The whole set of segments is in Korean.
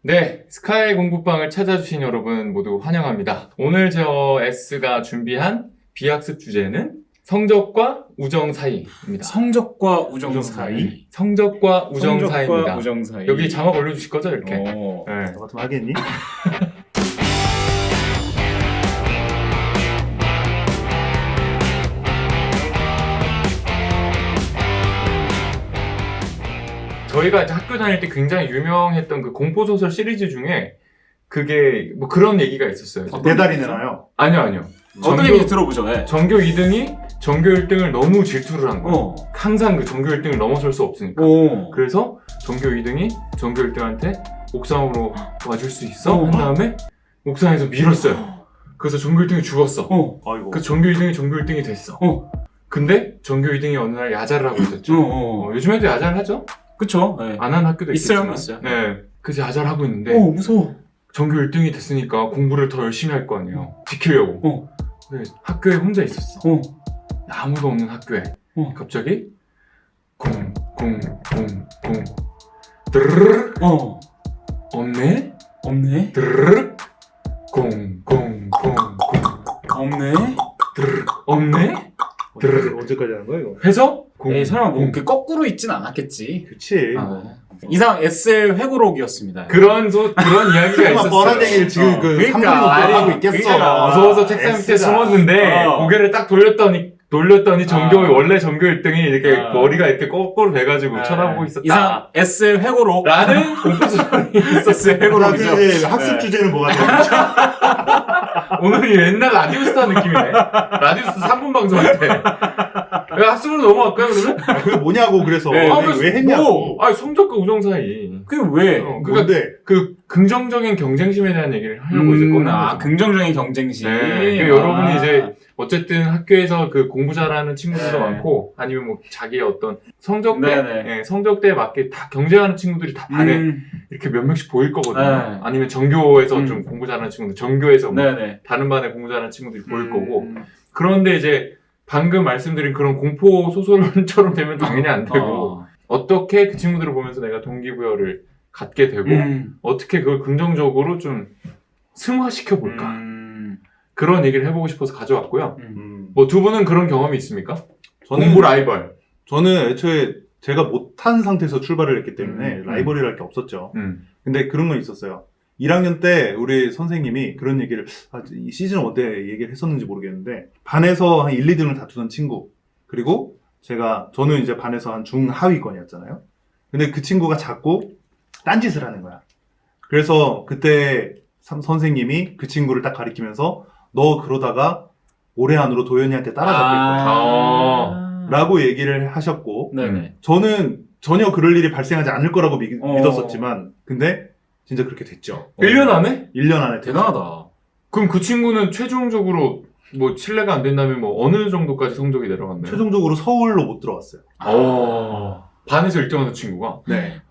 네, 스카이 공부방을 찾아주신 여러분 모두 환영합니다. 오늘 저 S가 준비한 비학습 주제는 성적과 우정 사이입니다. 성적과 우정 사이? 성적과 우정 성적과 사이입니다. 우정 사이. 여기 자막 올려주실 거죠? 이렇게. 네. 너 같으면 하겠니? 저희가 이제 학교 다닐 때 굉장히 유명했던 그 공포소설 시리즈 중에 그게 뭐 그런 얘기가 있었어요. 네 달이 내나요? 아니요. 어떤 얘기인지 들어보죠. 네. 전교 2등이 전교 1등을 너무 질투를 한 거예요. 항상 그 전교 1등을 넘어설 수 없으니까. 그래서 전교 2등이 전교 1등한테 옥상으로 와줄 수 있어? 한 다음에 옥상에서 밀었어요. 그래서 전교 1등이 죽었어. 아이고. 그 전교 2등이 전교 1등이 됐어. 근데 전교 2등이 어느 날 야자를 하고 있었죠. 요즘에도 야자를 하죠? 그쵸. 네. 안 하는 학교도 있겠지만. 있어요. 네. 그래서 야자를 하고 있는데 무서워. 전교 1등이 됐으니까 공부를 더 열심히 할 거 아니에요. 지키려고. 근데 학교에 혼자 있었어. 아무도 없는 학교에. 갑자기 공 드르르 없네? 드르르 공 없네? 드르르 없네? 드르르 언제까지 하는 거야 이거? 해서 에이, 설마 뭐 그 거꾸로 있진 않았겠지. 그치. 이상 SL 회고록이었습니다. 그런 이야기가 있었어요. 뻔한 얘기를 지금 그 그러니까, 3분도 아니, 하고 있겠어. 그러니까. 무서워서 책상 밑에 S다. 숨었는데 고개를 딱 돌렸더니 원래 전교 1등이 이렇게 머리가 이렇게 거꾸로 돼가지고 쳐다보고 있었다. 이상 SL 회고록 라는 공포소설이 있었어요. 회고록이죠. 그다음에 이제 학습 주제는 뭐가 되죠? 오늘 옛날 라디오스타 느낌이네. 라디오스타 3분 방송할 때. 학습으로 넘어갈까요, 그러면? 그게 뭐냐고 그래서 네. 왜 했냐고. 성적과 우정 사이. 그게 왜? 뭔데? 그 긍정적인 경쟁심에 대한 얘기를 하려고 이제 꺼낸 거죠. 긍정적인 경쟁심. 네. 여러분이 이제 어쨌든 학교에서 그 공부 잘하는 친구들도 많고 아니면 뭐 자기의 어떤 성적대에 맞게 다 경쟁하는 친구들이 다 반에 이렇게 몇 명씩 보일 거거든요. 아니면 전교에서 좀 공부 잘하는 친구들, 전교에서 뭐 다른 반에 공부 잘하는 친구들이 보일 거고. 그런데 이제 방금 말씀드린 그런 공포 소설처럼 되면 당연히 안 되고 어떻게 그 친구들을 보면서 내가 동기부여를 갖게 되고 어떻게 그걸 긍정적으로 좀 승화시켜 볼까 그런 얘기를 해보고 싶어서 가져왔고요. 뭐 두 분은 그런 경험이 있습니까? 공부 라이벌. 저는 애초에 제가 못한 상태에서 출발을 했기 때문에 라이벌이랄 게 없었죠. 근데 그런 건 있었어요. 1학년 때 우리 선생님이 그런 얘기를 이 시즌 1 때 얘기를 했었는지 모르겠는데 반에서 한 1, 2등을 다투던 친구 그리고 저는 이제 반에서 한 중하위권이었잖아요. 근데 그 친구가 자꾸 딴짓을 하는 거야. 그래서 그때 선생님이 그 친구를 딱 가리키면서 너 그러다가 올해 안으로 도연이한테 따라잡힐 거야 라고 얘기를 하셨고 저는 전혀 그럴 일이 발생하지 않을 거라고 믿었었지만 근데 진짜 그렇게 됐죠. 1년 안에? 1년 안에 됐죠. 대단하다. 그럼 그 친구는 최종적으로 뭐 신뢰가 안 된다면 뭐 어느 정도까지 성적이 내려갔나요? 최종적으로 서울로 못 들어갔어요. 반에서 1등하는 친구가? 네.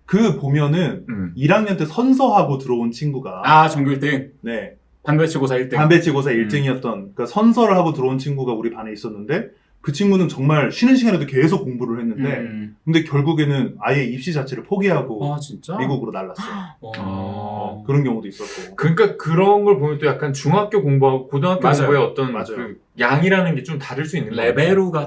그 보면은 1학년 때 선서하고 들어온 친구가 전교 1등? 네. 반배치고사 1등? 반배치고사 1등이었던 그러니까 선서를 하고 들어온 친구가 우리 반에 있었는데 그 친구는 정말 쉬는 시간에도 계속 공부를 했는데 근데 결국에는 아예 입시 자체를 포기하고 진짜? 미국으로 날랐어요. 그런 경우도 있었고. 그러니까 그런 걸 보면 또 약간 중학교 공부하고 고등학교 공부의 어떤 그 양이라는 게 좀 다를 수 있는 거예요. 레벨루가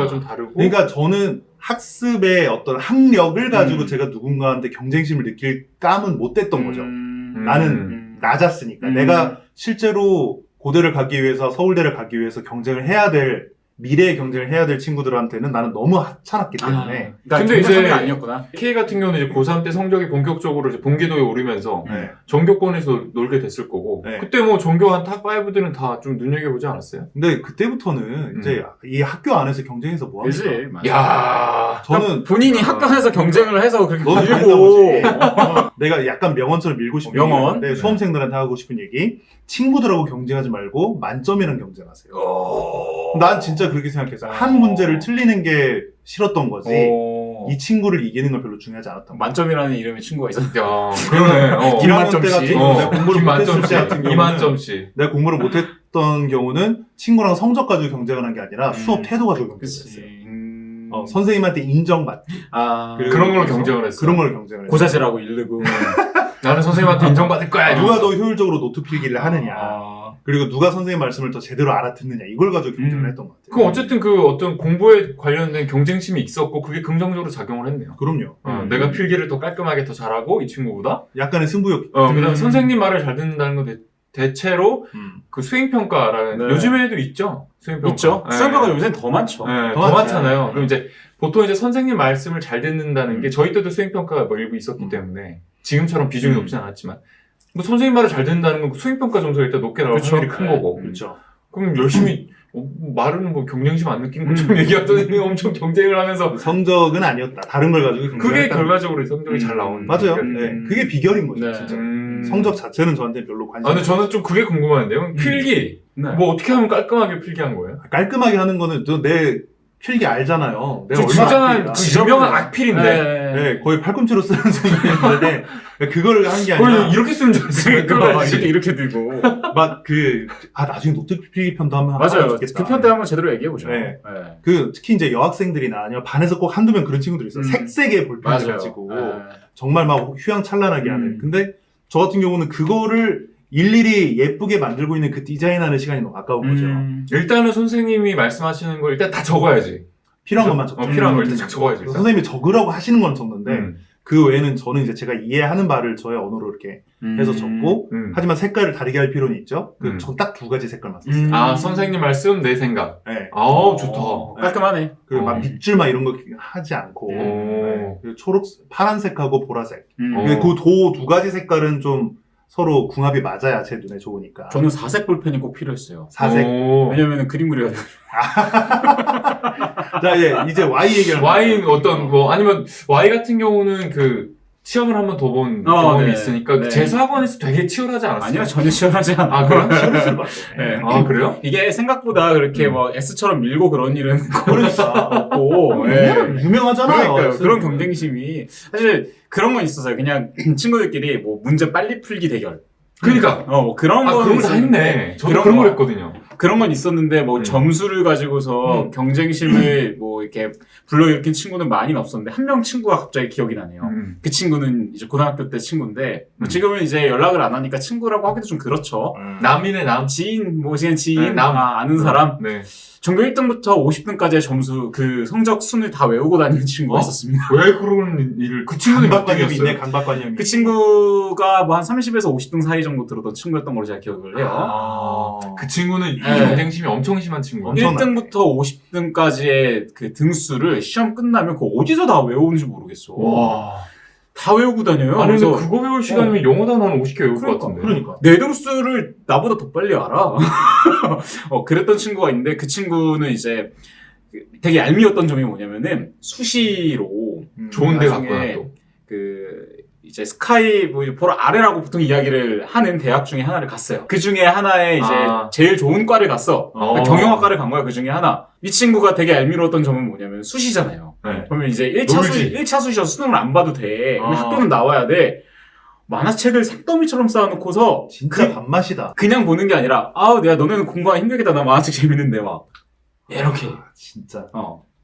좀 다르고. 그러니까 저는 학습의 어떤 학력을 가지고 제가 누군가한테 경쟁심을 느낄 감은 못 됐던 거죠. 나는 낮았으니까. 내가 실제로 고대를 가기 위해서 서울대를 가기 위해서 미래의 경쟁을 해야 될 친구들한테는 나는 너무 하찮았기 때문에. 근데 이제 아니었구나. K 같은 경우는 이제 고3 때 성적이 본격적으로 이제 본궤도에 오르면서 전교권에서 놀게 됐을 거고 그때 뭐 전교 한 탑5들은 다 좀 눈여겨보지 않았어요? 근데 그때부터는 이제 이 학교 안에서 경쟁해서 뭐 합니까? 그치. 야, 저는 본인이 학교 안에서 경쟁을 해서 그렇게 너는 밀고 내가 약간 명언처럼 밀고 싶은 명언? 얘기인데 수험생들한테 하고 싶은 얘기 친구들하고 경쟁하지 말고 만점이랑 경쟁하세요. 난 진짜 그렇게 생각했어요. 한 문제를 틀리는 게 싫었던 거지 이 친구를 이기는 건 별로 중요하지 않았던 거야. 만점이라는 이름의 친구가 있었어. 야, 그러네. 1학년 때 같은 경우는 내가 공부를 못했을 때 같은 경우는 2만점씩. 내가 공부를 못했던 경우는 친구랑 성적 가지고 경쟁을 한 게 아니라 수업 태도 가지고 경쟁을 했어요. 선생님한테 인정받기. 그런 걸로 경쟁을 했어. 그런 걸로 경쟁을 했어. 고사질하고 이르고. 나는 선생님한테 인정받을 거야. 누가 더 효율적으로 노트 필기를 하느냐. 그리고 누가 선생님 말씀을 더 제대로 알아듣느냐. 이걸 가지고 경쟁을 했던 것 같아요. 그 어쨌든 그 어떤 공부에 관련된 경쟁심이 있었고 그게 긍정적으로 작용을 했네요. 그럼요. 내가 필기를 더 깔끔하게 더 잘하고 이 친구보다. 약간의 승부욕. 그다음 선생님 말을 잘 듣는다는 건 대체로 그 수행평가라는 네. 요즘 애들 있죠. 수행평가. 있죠. 네. 수행평가 요새는 더 많죠. 네, 더 많죠. 많잖아요. 그럼 이제 보통 이제 선생님 말씀을 잘 듣는다는 게 저희 때도 수행평가가 뭐 일부 있었기 때문에 지금처럼 비중이 높지 않았지만 뭐 선생님 말을 잘 듣는다는 건 수행평가 점수가 일단 높게 나올 그렇죠. 확률이 큰 거고. 그렇죠. 그럼 열심히 말은 뭐 경쟁심 안 느끼는 것처럼 얘기하더니 엄청 경쟁을 하면서 성적은 아니었다. 다른 걸 가지고 경쟁을 그게 했다는 결과적으로 성적이 잘 나오는 맞아요. 거니까. 네. 그게 비결인 거죠, 네. 진짜. 성적 자체는 저한테 별로 관심 근데 저는 좀 그게 궁금한데요. 필기 네. 뭐 어떻게 하면 깔끔하게 필기한 거예요? 깔끔하게 하는 거는 내 필기 알잖아요. 내가 저 얼마나 진짜 필기야. 그 유명한 악필인데 네, 거의 팔꿈치로 쓰는 선생님인데 그거를 한 게 아니라 거의 이렇게 쓰는 줄 알았어요. 그러니까 이렇게 들고. 막 나중에 노트 필기 편도 한번 맞아요. 하면 좋겠다. 그 편 때 한번 제대로 얘기해보죠. 네. 특히 이제 여학생들이나 아니면 반에서 꼭 한두 명 그런 친구들이 있어요. 색색의 볼펜을 맞아요. 가지고 정말 막 휘황찬란하게 하는. 근데 저 같은 경우는 그거를 일일이 예쁘게 만들고 있는 그 디자인하는 시간이 너무 아까운 거죠. 일단은 선생님이 말씀하시는 걸 일단 다 적어야지. 필요한 것만 적죠. 필요한 걸 일단 적어야지. 일단. 선생님이 적으라고 하시는 건 적는데 그 외에는 저는 이제 제가 이해하는 바를 저의 언어로 이렇게 해서 적고 하지만 색깔을 다르게 할 필요는 있죠. 전 딱 두 가지 색깔만 썼어요. 선생님 말씀 내 생각. 네. 좋다. 깔끔하네. 그리고 막 밑줄 막 이런 거 하지 않고 그리고 파란색하고 보라색. 그 두 가지 색깔은 좀 서로 궁합이 맞아야 제 눈에 좋으니까. 저는 4색 볼펜이 꼭 필요했어요. 4색. 왜냐면 그림 그려야 돼요. 자, 이제 Y 얘기하는 Y 어떤 뭐 아니면 Y 같은 경우는 그 시험을 한 번 더 본 경험이 네. 있으니까 네. 재수학원에서 되게 치열하지 않았어요? 아니요, 전혀 치열하지 않아. 그래요? 치열했을 것 같아요. 네. 그래요? 이게 생각보다 그렇게 뭐 S처럼 밀고 그런 일은 그러니까. 없고. 유명하잖아요. 그러니까요. 그런 경쟁심이. 사실 그런 건 있었어요. 그냥 친구들끼리 뭐 문제 빨리 풀기 대결. 그러니까. 뭐 그런 건 그런 거 다 했네. 저도 그런 걸 했거든요. 그런 건 있었는데 뭐 점수를 가지고서 경쟁심을 뭐 이렇게 불러일으킨 친구는 많이 없었는데 한 명 친구가 갑자기 기억이 나네요. 그 친구는 이제 고등학교 때 친구인데 지금은 이제 연락을 안 하니까 친구라고 하기도 좀 그렇죠. 남이네 남. 지인 뭐 그냥 지인 네, 남. 아는 사람. 네. 전교 1등부터 50등까지의 점수 그 성적 순을 다 외우고 다니는 친구가 있었습니다. 왜 그런 일을 그 친구는 강박관념이 있네. 강박관념이. 그 친구가 뭐 한 30에서 50등 사이 정도 들었던 친구였던 걸로 제가 기억을 해요. 그 친구는 경쟁심이 엄청 심한 친구예요. 1등부터 50등까지의 그 등수를 시험 끝나면 그거 어디서 다 외우는지 모르겠어. 와. 다 외우고 다녀요. 아니, 그래서 근데 그거 배울 시간이면 영어 단어 한 50개 외울 것 같은데. 그러니까. 내 등수를 나보다 더 빨리 알아. 그랬던 친구가 있는데 그 친구는 이제 되게 얄미웠던 점이 뭐냐면은 수시로 좋은 데 나중에 갔구나 또. 이제 스카이 뭐 보러 아래라고 보통 이야기를 하는 대학 중에 하나를 갔어요. 그 중에 하나에 이제 제일 좋은 과를 갔어. 경영학과를 간 거야, 그 중에 하나. 이 친구가 되게 얄미웠던 점은 뭐냐면 수시잖아요. 네. 그러면 이제 1차 수시여서 수능을 안 봐도 돼. 학교는 나와야 돼. 만화책을 산더미처럼 쌓아놓고서 진짜 밥맛이다. 그냥 보는 게 아니라 내가 너네는 공부하기 힘들겠다. 나 만화책 재밌는데 막 이렇게. 진짜.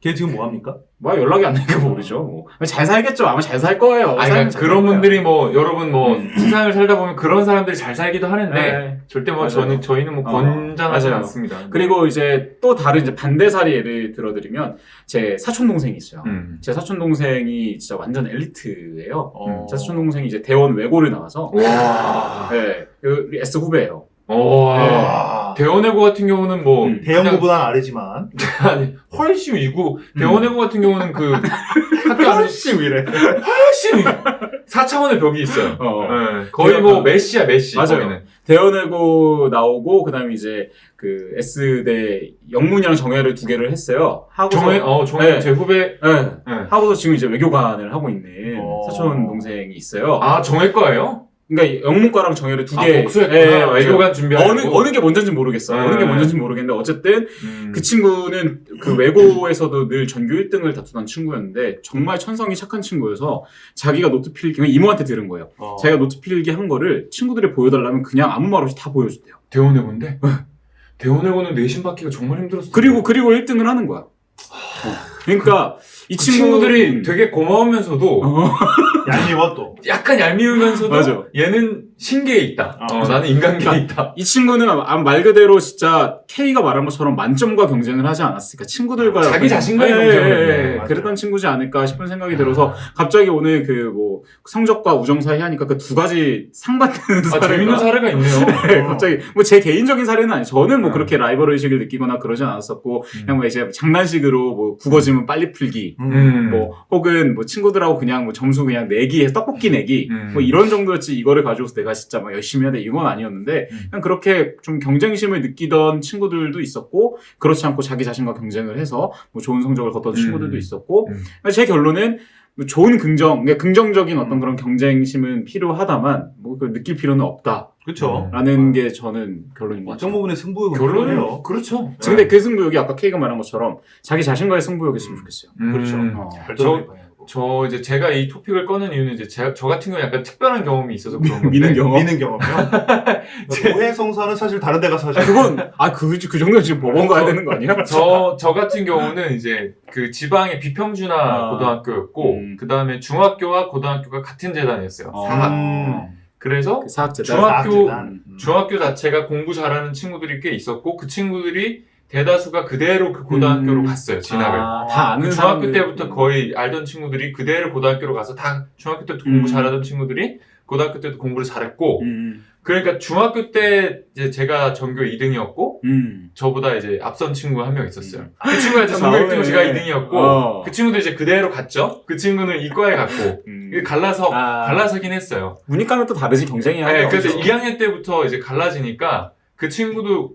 걔 지금 뭐 합니까? 뭐 연락이 안 되니까 모르죠. 뭐. 잘 살겠죠. 아마 잘 살 거예요. 그러니까 그런 분들이 뭐 여러분 뭐 세상을 살다 보면 그런 사람들이 잘 살기도 하는데 절대 뭐 저희는 뭐 권장하지 않습니다. 그리고 이제 또 다른 이제 반대 사례 예를 들어드리면 제 사촌 동생이 있어요. 제 사촌 동생이 진짜 완전 엘리트예요. 제 사촌 동생이 이제 대원 외고를 나와서 우리 S 후배예요. 대원외고 같은 경우는 뭐 대형고보다는 아래지만 아니 훨씬 위고 대원외고 같은 경우는 그 학교 안에 훨씬 위래. 훨씬 4차원의 벽이 있어요. 거의 뭐 메시. 맞아요. 대원외고 나오고 그다음에 이제 그 S대 영문이랑 정예를 2개를 했어요. 정예 제 후배 하고서 지금 이제 외교관을 하고 있는 사촌 동생이 있어요. 정예과예요? 그러니까 영문과랑 정예를 2개 복수했구나. 외교관 준비하고 어느 게 먼저인지 모르겠어. 어느 게 먼저인지 모르겠는데 어쨌든 그 친구는 그 외고에서도 늘 전교 1등을 다투던 친구였는데 정말 천성이 착한 친구여서 자기가 노트 필기 이모한테 들은 거예요. 자기가 노트 필기 한 거를 친구들이 보여달라면 그냥 아무 말 없이 다 보여줬대요. 대원외고인데? 대원외고는 내신 받기가 정말 힘들었어. 그리고 1등을 하는 거야. 그러니까 이 그 친구들이 친구들이 되게 고마우면서도 얄미워 또. 약간 얄미우면서도 맞아. 얘는 신기해 있다. 나는 인간계에 있다. 이 친구는 말 그대로 진짜 K가 말한 것처럼 만점과 경쟁을 하지 않았으니까 친구들과 자기 자신과의 경쟁을 했네. 그랬던 친구지 않을까 싶은 생각이 들어서 갑자기 오늘 그 뭐 성적과 우정 사이 하니까 그 두 가지 상반되는 사례가 재밌는 사례가 있네요. 네, 갑자기 뭐 제 개인적인 사례는 아니에요. 저는 뭐 어. 그렇게 라이벌 의식을 느끼거나 그러지 않았었고 그냥 뭐 이제 장난식으로 뭐 국어 지문 빨리 풀기 뭐 혹은 뭐 친구들하고 그냥 뭐 점수 그냥 내기 떡볶이 내기 뭐 이런 정도였지 이거를 가지고서 내가 진짜 막 열심히 해야 돼 이건 아니었는데 그냥 그렇게 좀 경쟁심을 느끼던 친구들도 있었고 그렇지 않고 자기 자신과 경쟁을 해서 뭐 좋은 성적을 거둔 친구들도 있었고 제 결론은 뭐 좋은 긍정적인 어떤 그런 경쟁심은 필요하다만 뭐 그 느낄 필요는 없다. 그렇죠. 라는 게 저는 결론입니다. 어떤 부분에 승부욕은 결론은 필요해요. 그렇죠. 근데 그 승부욕이 아까 K가 말한 것처럼 자기 자신과의 승부욕이었으면 좋겠어요. 그렇죠. 저- 저 이제 제가 이 토픽을 꺼낸 이유는 이제 저 같은 경우는 약간 특별한 경험이 있어서 그런 건데. 미는 경험. 미는 경험이요? 오해성사는 사실 다른 데 가서 하죠. 그건 그 정도는 지금 법원 가야 되는 거 아니야? 저 같은 경우는 이제 그 지방의 비평준화 고등학교였고, 그 다음에 중학교와 고등학교가 같은 재단이었어요. 사학. 그래서 그 사학재단. 중학교 자체가 공부 잘하는 친구들이 꽤 있었고, 그 친구들이 대다수가 그대로 그 고등학교로 갔어요, 진학을. 다 아는 중학교 사람들. 때부터 거의 알던 친구들이 그대로 고등학교로 가서 다 중학교 때부터 공부 잘하던 친구들이 고등학교 때도 공부를 잘했고, 그러니까 중학교 때 이제 제가 전교 2등이었고, 저보다 이제 앞선 친구가 한 명 있었어요. 그 친구가 이제 전교 1등이고 제가 2등이었고, 그 친구도 이제 그대로 갔죠? 그 친구는 이과에 갔고, 갈라서긴 했어요. 문이과는 또 다르지 경쟁이 하죠. 네, 그래서 2학년 때부터 이제 갈라지니까 그 친구도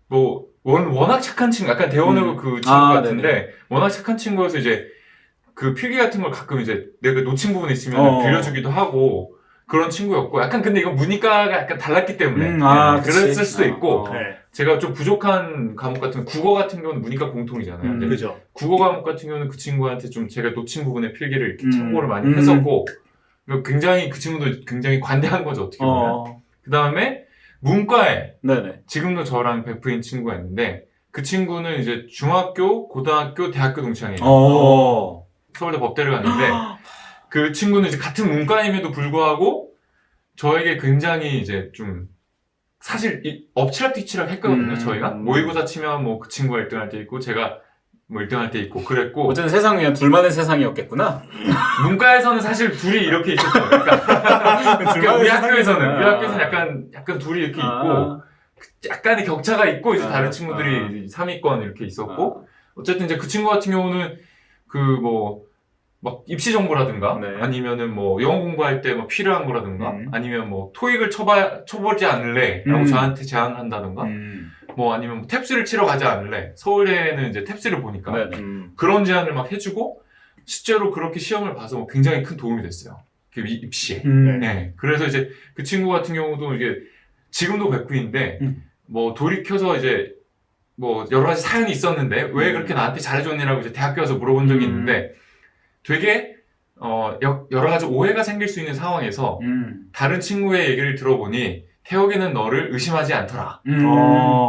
뭐, 워낙 착한 친구, 약간 대원하고 그 친구 같은데, 네네. 워낙 착한 친구여서 이제 그 필기 같은 걸 가끔 이제 내가 놓친 부분이 있으면 빌려주기도 하고, 그런 친구였고, 약간 근데 이건 문이과가 약간 달랐기 때문에, 그랬을 수도 있고, 제가 좀 부족한 과목 같은, 국어 같은 경우는 문이과 공통이잖아요. 근데 그죠. 국어 과목 같은 경우는 그 친구한테 좀 제가 놓친 부분의 필기를 이렇게 참고를 많이 했었고, 굉장히 그 친구도 굉장히 관대한 거죠, 어떻게 보면. 그 다음에 문과에, 네네. 지금도 저랑 베프인 친구가 있는데, 그 친구는 이제 중학교, 고등학교, 대학교 동창이에요. 서울대 법대를 갔는데, 그 친구는 이제 같은 문과임에도 불구하고, 저에게 굉장히 이제 좀, 사실 엎치락뒤치락 했거든요, 저희가. 모의고사 치면 뭐 그 친구가 1등 할 때 있고, 제가 뭐 1등 할 때 있고, 그랬고. 어쨌든 세상은 그냥 둘만의 세상이었겠구나. 문과에서는 사실 둘이 이렇게 있었어요. 그러니까 우리 학교에서는 약간 둘이 이렇게 있고, 약간의 격차가 있고, 이제 다른 친구들이 3위권 이렇게 있었고, 어쨌든 이제 그 친구 같은 경우는 막 입시 정보라든가, 아니면은 뭐 영어 공부할 때 뭐 필요한 거라든가, 아니면 뭐 토익을 쳐보지 않을래? 라고 저한테 제안한다든가, 뭐 아니면 뭐 탭스를 치러 가지 않을래? 서울대는 이제 탭스를 보니까. 그런 제안을 막 해주고, 실제로 그렇게 시험을 봐서 굉장히 큰 도움이 됐어요. 그 입시에. 네. 그래서 이제 그 친구 같은 경우도 이게 지금도 백구인데, 뭐 돌이켜서 이제 뭐 여러 가지 사연이 있었는데, 왜 그렇게 나한테 잘해줬냐라고 이제 대학교 와서 물어본 적이 있는데, 되게 여러 가지 오해가 생길 수 있는 상황에서 다른 친구의 얘기를 들어보니 태혁이는 너를 의심하지 않더라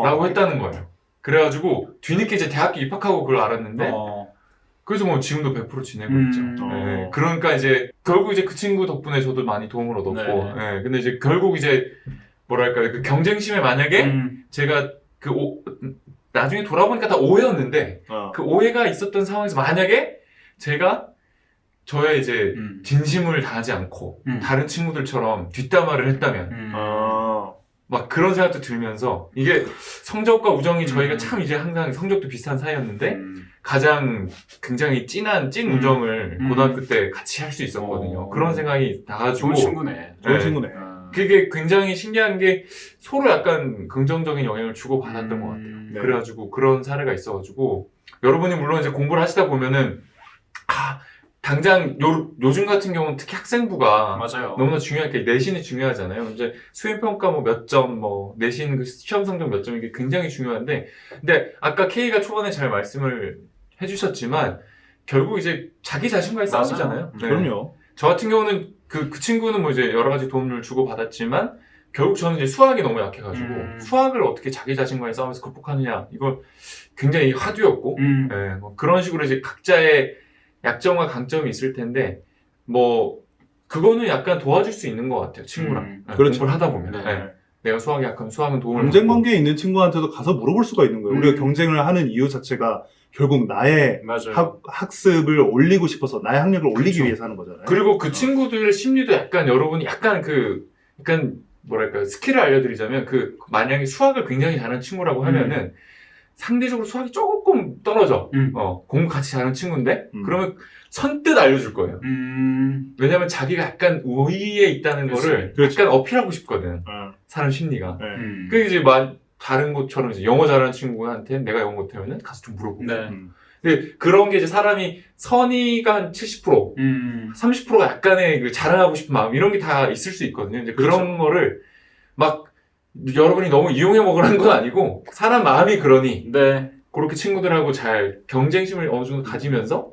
라고 했다는 거예요. 그래가지고 뒤늦게 이제 대학교 입학하고 그걸 알았는데 그래서 뭐 지금도 100% 지내고 있죠. 네. 그러니까 이제 결국 이제 그 친구 덕분에 저도 많이 도움을 얻었고, 네. 근데 이제 결국 이제 뭐랄까요, 그 경쟁심에 만약에 제가 나중에 돌아보니까 다 오해였는데 그 오해가 있었던 상황에서 만약에 제가 저의 이제 진심을 다하지 않고 다른 친구들처럼 뒷담화를 했다면 막 그런 생각도 들면서 이게 성적과 우정이 저희가 참 이제 항상 성적도 비슷한 사이였는데 가장 굉장히 찐 우정을 고등학교 때 같이 할 수 있었거든요. 그런 생각이 나가지고 좋은 친구네. 좋은 친구네. 그게 굉장히 신기한 게 서로 약간 긍정적인 영향을 주고 받았던 것 같아요. 그래가지고 그런 사례가 있어가지고 여러분이 물론 이제 공부를 하시다 보면은 당장 요즘 같은 경우는 특히 학생부가 맞아요. 너무나 중요하게 내신이 중요하잖아요. 이제 수행평가 뭐 몇 점, 뭐 내신 그 시험 성적 몇 점 이게 굉장히 중요한데, 근데 아까 K가 초반에 잘 말씀을 해주셨지만 결국 이제 자기 자신과의 싸움이잖아요. 그럼요. 저 같은 경우는 그 친구는 뭐 이제 여러 가지 도움을 주고 받았지만 결국 저는 이제 수학이 너무 약해가지고 수학을 어떻게 자기 자신과의 싸움에서 극복하느냐 이걸 굉장히 화두였고 예, 뭐 그런 식으로 이제 각자의 약점과 강점이 있을 텐데 뭐 그거는 약간 도와줄 수 있는 것 같아요 친구랑 예, 그렇죠. 공부를 하다 보면 네. 예. 내가 수학이 약하면 수학은 도움을 경쟁 받고. 관계에 있는 친구한테도 가서 물어볼 수가 있는 거예요. 우리가 경쟁을 하는 이유 자체가 결국 나의 학습을 올리고 싶어서 나의 학력을 올리기 그렇죠. 위해서 하는 거잖아요. 그리고 그 친구들 심리도 약간 여러분이 약간 뭐랄까 스킬을 알려드리자면 만약에 수학을 굉장히 잘하는 친구라고 하면은 상대적으로 수학이 조금 떨어져. 공부 같이 잘하는 친구인데 그러면 선뜻 알려줄 거예요. 왜냐면 자기가 약간 우위에 있다는 거를 그렇지. 약간 어필하고 싶거든. 사람 심리가. 네. 그 이제 다른 것처럼 이제 영어 잘하는 친구한테 내가 영어 못하면은 가서 좀 물어보고. 근데 그런 게 이제 사람이 선의가 한 70%, 30%가 약간의 그 자랑하고 싶은 마음 이런 게 다 있을 수 있거든요. 이제 그렇죠. 그런 거를 막 여러분이 너무 이용해 먹으라는 건 아니고 사람 마음이 그러니 그렇게 친구들하고 잘 경쟁심을 어느 정도 가지면서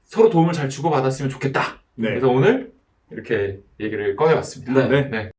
서로 도움을 잘 주고받았으면 좋겠다. 네. 그래서 오늘 이렇게 얘기를 꺼내봤습니다. 네.